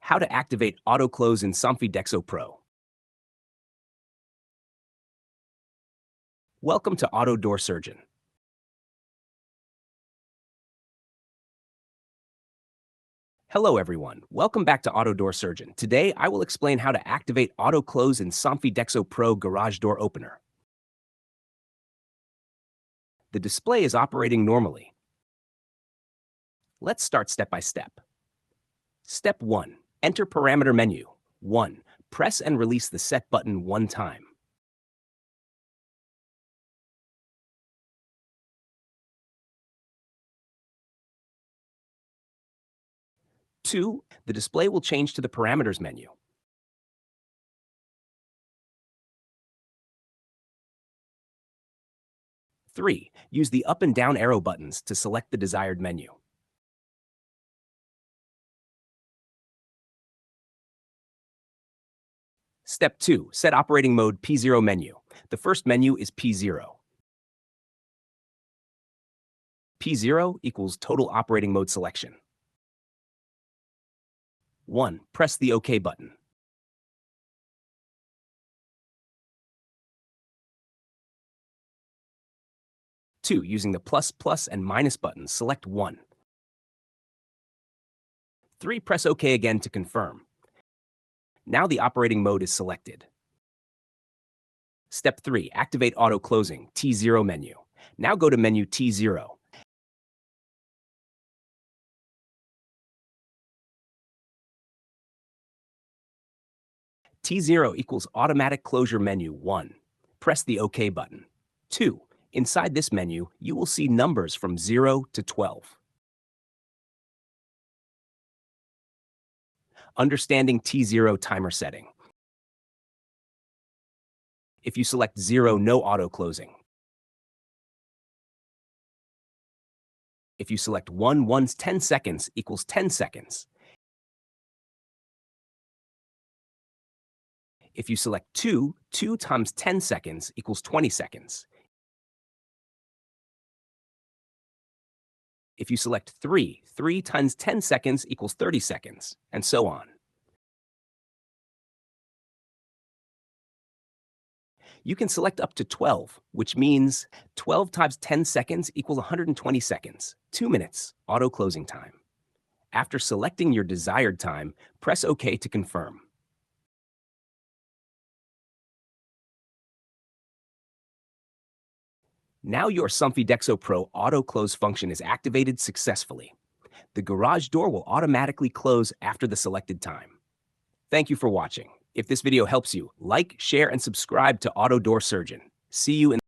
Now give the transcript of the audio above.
How to activate auto close in Somfy Dexxo Pro. Welcome to Auto Door Surgeon. Hello everyone, welcome back to Auto Door Surgeon. Today I will explain how to activate auto close in Somfy Dexxo Pro garage door opener. The display is operating normally. Let's start step by step. Step 1. Enter parameter menu. 1. Press and release the set button one time. 2. The display will change to the parameters menu. 3. Use the up and down arrow buttons to select the desired menu. Step 2. Set operating mode P0 menu. The first menu is P0. P0 equals total operating mode selection. 1. Press the OK button. 2. Using the plus, plus, and minus buttons, select 1. 3. Press OK again to confirm. Now the operating mode is selected. Step 3. Activate auto closing, T0 menu. Now go to menu T0. T0 equals automatic closure menu 1. Press the OK button. 2. Inside this menu, you will see numbers from 0 to 12. Understanding T0 timer setting. If you select 0, no auto closing. If you select 1, 1's 10 seconds equals 10 seconds. If you select 2, 2 times 10 seconds equals 20 seconds. If you select 3, 3 times 10 seconds equals 30 seconds, and so on. You can select up to 12, which means 12 times 10 seconds equals 120 seconds, 2 minutes, auto closing time. After selecting your desired time, press OK to confirm. Now your Somfy Dexxo Pro auto close function is activated successfully. The garage door will automatically close after the selected time. Thank you for watching. If this video helps you, like, share, and subscribe to Auto Door Surgeon. See you in